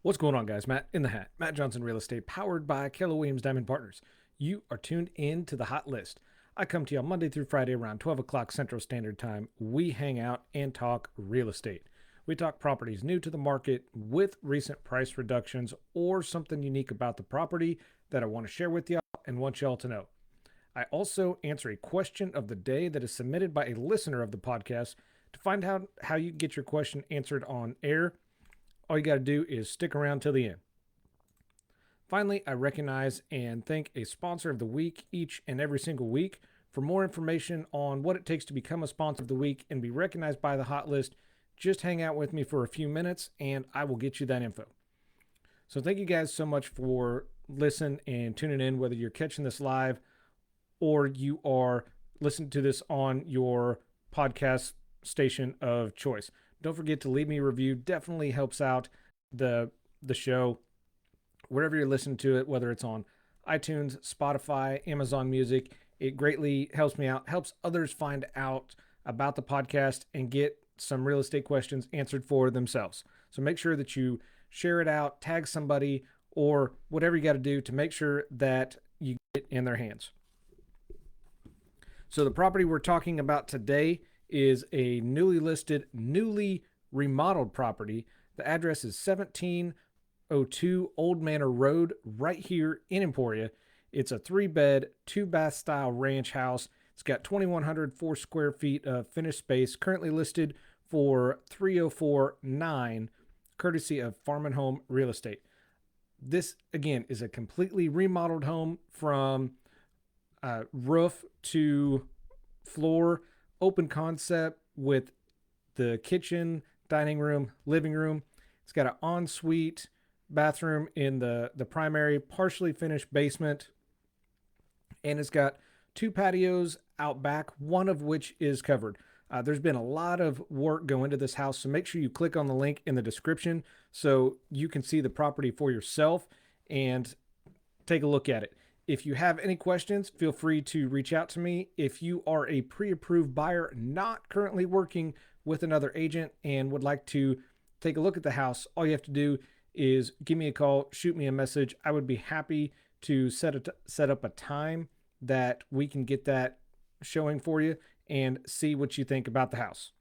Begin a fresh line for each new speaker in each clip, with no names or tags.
What's going on, guys? Matt in the Hat. Matt Johnson Real Estate, powered by Keller Williams Diamond Partners. You are tuned in to the Hot List. I come to you on Monday through Friday around 12 o'clock Central Standard Time. We hang out and talk real estate. We talk properties new to the market with recent price reductions or something unique about the property that I want to share with y'all and want y'all to know. I also answer a question of the day that is submitted by a listener of the podcast. To find out how you get your question answered on air, all you got to do is stick around till the end. Finally, I recognize and thank a sponsor of the week each and every single week. For more information on what it takes to become a sponsor of the week and be recognized by the Hot List, just hang out with me for a few minutes and I will get you that info. So thank you guys so much for listening and tuning in, whether you're catching this live or you are listening to this on your podcast station of choice. Don't forget to leave me a review. Definitely helps out the show wherever you're listening to it, whether it's on iTunes, Spotify, Amazon Music. It greatly helps me out, helps others find out about the podcast and get some real estate questions answered for themselves. So make sure that you share it out, tag somebody, or whatever you got to do to make sure that you get it in their hands. So the property we're talking about today is a newly listed, newly remodeled property. The address is 1702 Old Manor Road, right here in Emporia. It's a 3-bed, 2-bath style ranch house. It's got 2,104 square feet of finished space, currently listed for $304,900, courtesy of Farm and Home Real Estate. This, again, is a completely remodeled home from roof to floor, open concept with the kitchen, dining room, living room. It's got an ensuite bathroom in the primary, partially finished basement. And it's got 2 patios out back, one of which is covered. There's been a lot of work go into this house, so make sure you click on the link in the description so you can see the property for yourself and take a look at it. If you have any questions, feel free to reach out to me. If you are a pre-approved buyer not currently working with another agent and would like to take a look at the house, all you have to do is give me a call, shoot me a message. I would be happy to set up a time that we can get that showing for you and see what you think about the house.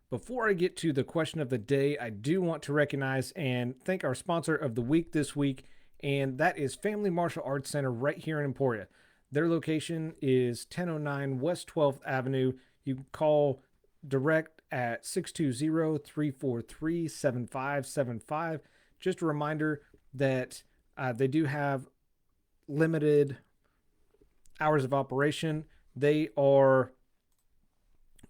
Before I get to the question of the day, I do want to recognize and thank our sponsor of the week this week, and that is Family Martial Arts Center right here in Emporia. Their location is 1009 West 12th Avenue. You can call direct at 620-343-7575. Just a reminder that they do have limited hours of operation. They are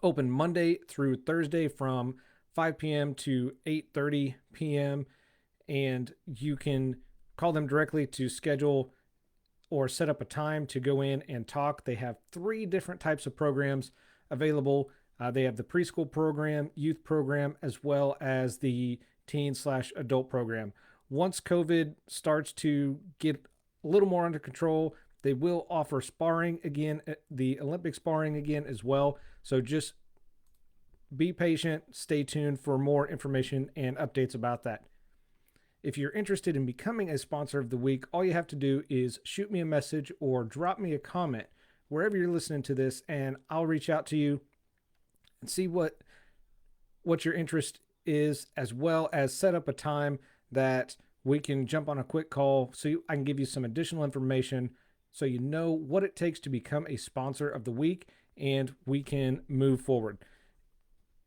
open Monday through Thursday from 5 p.m. to 8:30 p.m. And you can call them directly to schedule or set up a time to go in and talk. They have 3 different types of programs available. They have the preschool program, youth program, as well as the teen/adult program. Once COVID starts to get a little more under control, they will offer sparring again, the Olympic sparring again as well. So just be patient, stay tuned for more information and updates about that. If you're interested in becoming a sponsor of the week, all you have to do is shoot me a message or drop me a comment wherever you're listening to this, and I'll reach out to you and see what your interest is, as well as set up a time that we can jump on a quick call so I can give you some additional information so you know what it takes to become a sponsor of the week and we can move forward.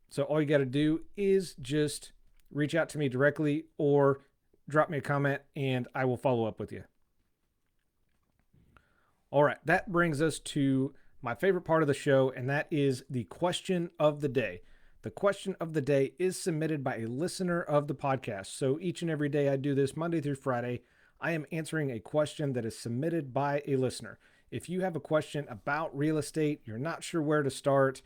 So all you got to do is just reach out to me directly or drop me a comment and I will follow up with you. All right, that brings us to my favorite part of the show, and that is the question of the day. The question of the day is submitted by a listener of the podcast. So each and every day I do this Monday through Friday. I am answering a question that is submitted by a listener. If you have a question about real estate, you're not sure where to start,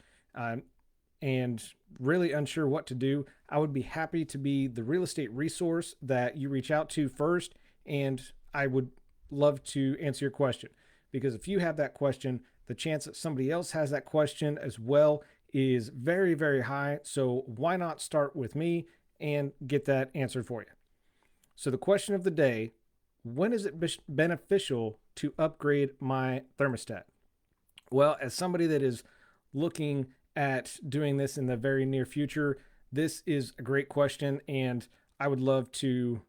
and really unsure what to do, I would be happy to be the real estate resource that you reach out to first, and I would love to answer your question. Because if you have that question, the chance that somebody else has that question as well is very, very high. So why not start with me and get that answered for you. So the question of the day, when is it beneficial to upgrade my thermostat? Well, as somebody that is looking at doing this in the very near future, this is a great question, and I would love to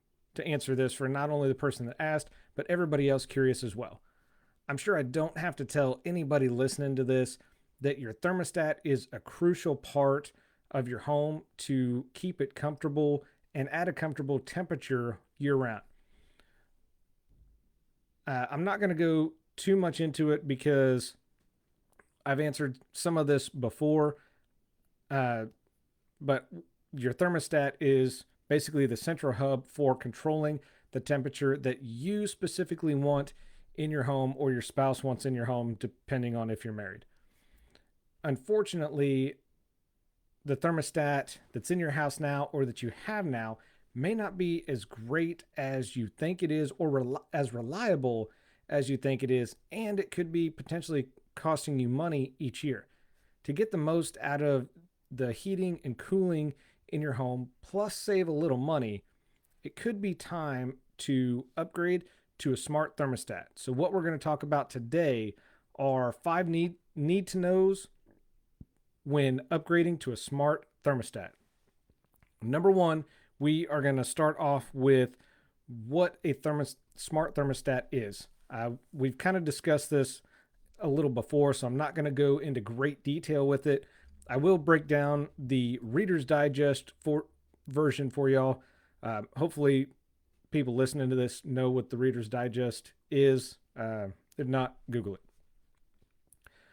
answer this for not only the person that asked, but everybody else curious as well. I'm sure I don't have to tell anybody listening to this that your thermostat is a crucial part of your home to keep it comfortable and at a comfortable temperature year round. I'm not going to go too much into it because I've answered some of this before, uh, but your thermostat is basically the central hub for controlling the temperature that you specifically want in your home or your spouse wants in your home, depending on if you're married. Unfortunately, the thermostat that's in your house now or that you have now may not be as great as you think it is or as reliable as you think it is, and it could be potentially costing you money each year. To get the most out of the heating and cooling in your home, plus save a little money, it could be time to upgrade to a smart thermostat. So, what we're going to talk about today are 5 need to knows when upgrading to a smart thermostat. Number one, we are going to start off with what a smart thermostat is. We've kind of discussed this a little before, so I'm not going to go into great detail with it. I will break down the Reader's Digest version for y'all. Hopefully, people listening to this know what the Reader's Digest is. If not, Google it.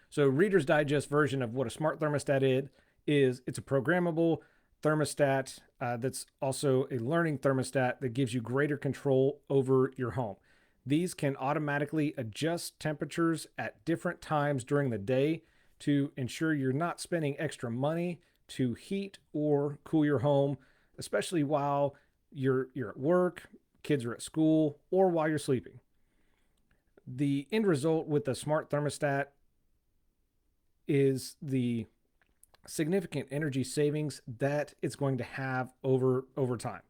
So, Reader's Digest version of what a smart thermostat is it's a programmable thermostat that's also a learning thermostat that gives you greater control over your home. These can automatically adjust temperatures at different times during the day to ensure you're not spending extra money to heat or cool your home, especially while you're at work, kids are at school, or while you're sleeping. The end result with the smart thermostat is the significant energy savings that it's going to have over time.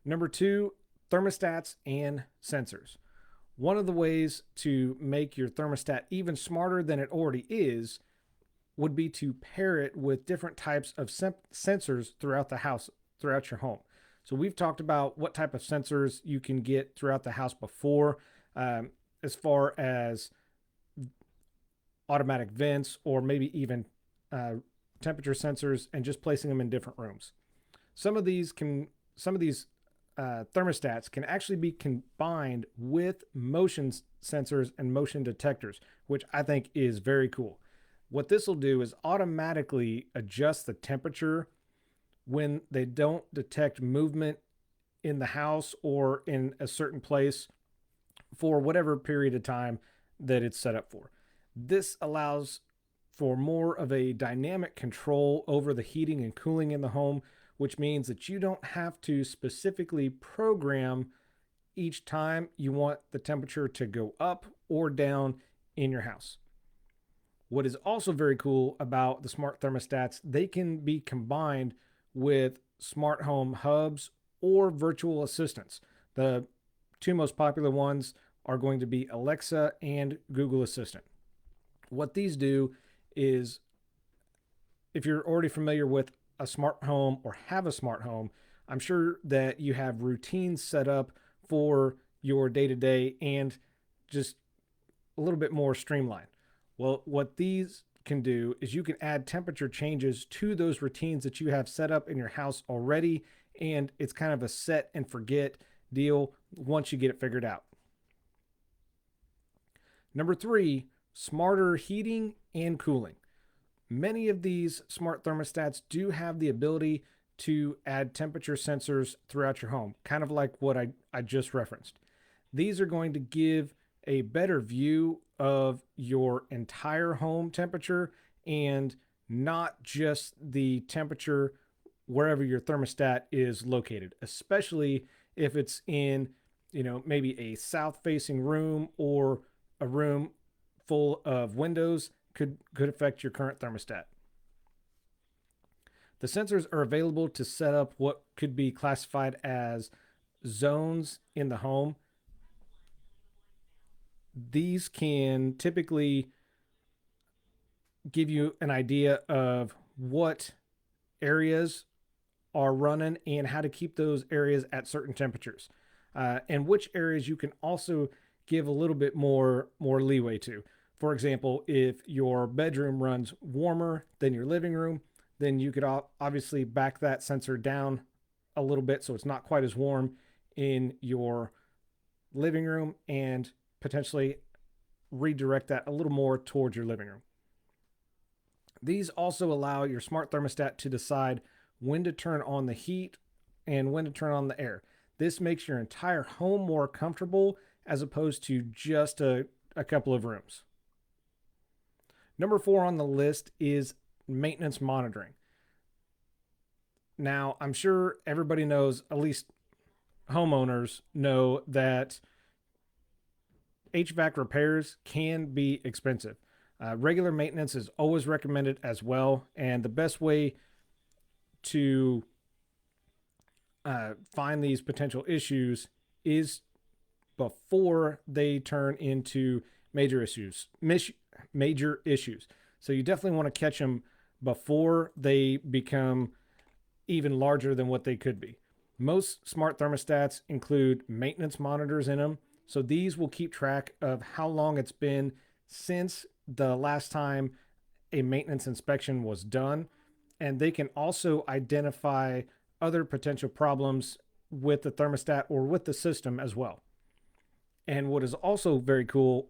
Number two, thermostats and sensors. One of the ways to make your thermostat even smarter than it already is would be to pair it with different types of sensors throughout the house, throughout your home. So we've talked about what type of sensors you can get throughout the house before, as far as automatic vents or maybe even temperature sensors, and just placing them in different rooms. Some of these thermostats can actually be combined with motion sensors and motion detectors, which I think is very cool. What this will do is automatically adjust the temperature when they don't detect movement in the house or in a certain place for whatever period of time that it's set up for. This allows for more of a dynamic control over the heating and cooling in the home, which means that you don't have to specifically program each time you want the temperature to go up or down in your house. What is also very cool about the smart thermostats, they can be combined with smart home hubs or virtual assistants. The two most popular ones are going to be Alexa and Google Assistant. What these do is, if you're already familiar with a smart home or have a smart home, I'm sure that you have routines set up for your day-to-day and just a little bit more streamlined. Well, what these can do is you can add temperature changes to those routines that you have set up in your house already, and it's kind of a set and forget deal once you get it figured out. Number three, smarter heating and cooling. Many of these smart thermostats do have the ability to add temperature sensors throughout your home, kind of like what I just referenced. These are going to give a better view of your entire home temperature and not just the temperature wherever your thermostat is located, especially if it's in, maybe a south facing room or a room full of windows could affect your current thermostat. The sensors are available to set up what could be classified as zones in the home. These can typically give you an idea of what areas are running and how to keep those areas at certain temperatures, and which areas you can also give a little bit more leeway to. For example, if your bedroom runs warmer than your living room, then you could obviously back that sensor down a little bit so it's not quite as warm in your living room, and potentially redirect that a little more towards your living room. These also allow your smart thermostat to decide when to turn on the heat and when to turn on the air. This makes your entire home more comfortable as opposed to just a couple of rooms. Number 4 on the list is maintenance monitoring. Now, I'm sure everybody knows, at least homeowners know, that HVAC repairs can be expensive. Regular maintenance is always recommended as well, and the best way to find these potential issues is before they turn into major issues. So you definitely want to catch them before they become even larger than what they could be. Most smart thermostats include maintenance monitors in them, so these will keep track of how long it's been since the last time a maintenance inspection was done, and they can also identify other potential problems with the thermostat or with the system as well. And what is also very cool,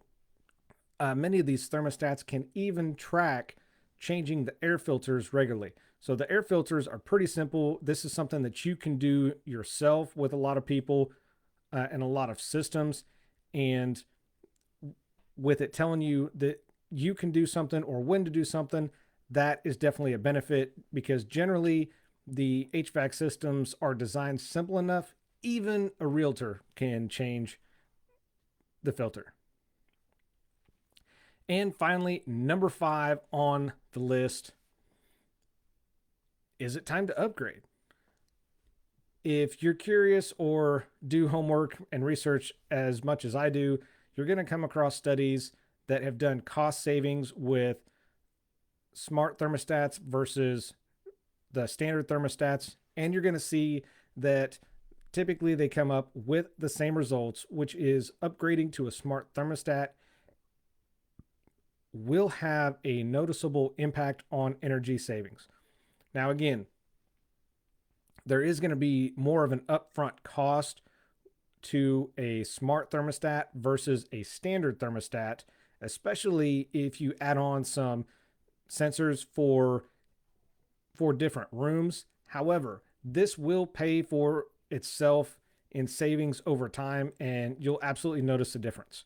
many of these thermostats can even track changing the air filters regularly. So the air filters are pretty simple. This is something that you can do yourself with a lot of people and a lot of systems. And with it telling you that you can do something or when to do something, that is definitely a benefit, because generally the HVAC systems are designed simple enough. Even a realtor can change the filter. And finally, number 5 on the list, is it time to upgrade? If you're curious or do homework and research as much as I do, you're going to come across studies that have done cost savings with smart thermostats versus the standard thermostats, and you're going to see that typically they come up with the same results, which is upgrading to a smart thermostat will have a noticeable impact on energy savings. Now, again, there is going to be more of an upfront cost to a smart thermostat versus a standard thermostat, especially if you add on some sensors for different rooms. However, this will pay for itself in savings over time, and you'll absolutely notice the difference.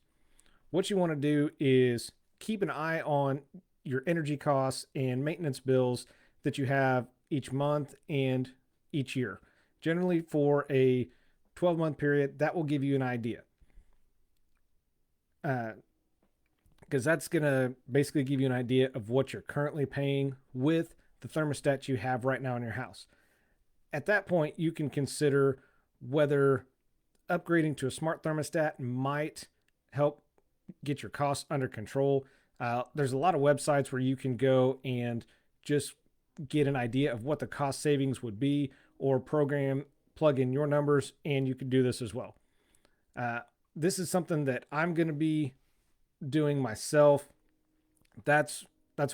What you want to do is keep an eye on your energy costs and maintenance bills that you have each month and each year. Generally, for a 12-month period, that will give you an idea. Because that's going to basically give you an idea of what you're currently paying with the thermostat you have right now in your house. At that point, you can consider whether upgrading to a smart thermostat might help get your costs under control. There's a lot of websites where you can go and just get an idea of what the cost savings would be, or plug in your numbers, and you can do this as well. This is something that I'm going to be doing myself. That's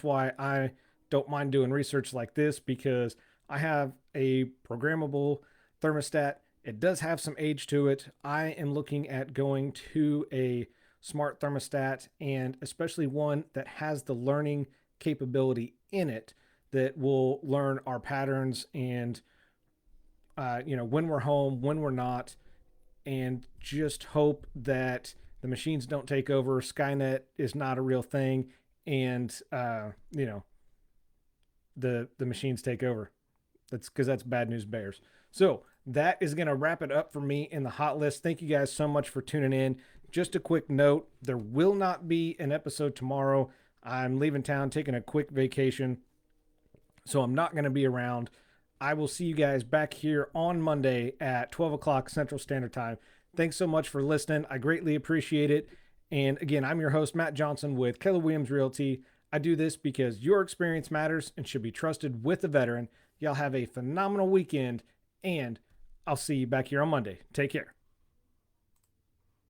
why I don't mind doing research like this, because I have a programmable thermostat. It does have some age to it. I am looking at going to a smart thermostat, and especially one that has the learning capability in it that will learn our patterns and when we're home, when we're not, and just hope that the machines don't take over. Skynet is not a real thing, and the machines take over. That's because that's bad news bears. So that is going to wrap it up for me in the hot list. Thank you guys so much for tuning in. Just a quick note, there will not be an episode tomorrow. I'm leaving town, taking a quick vacation. So I'm not going to be around. I will see you guys back here on Monday at 12 o'clock Central Standard Time. Thanks so much for listening. I greatly appreciate it. And again, I'm your host, Matt Johnson with Keller Williams Realty. I do this because your experience matters and should be trusted with a veteran. Y'all have a phenomenal weekend, and I'll see you back here on Monday. Take care.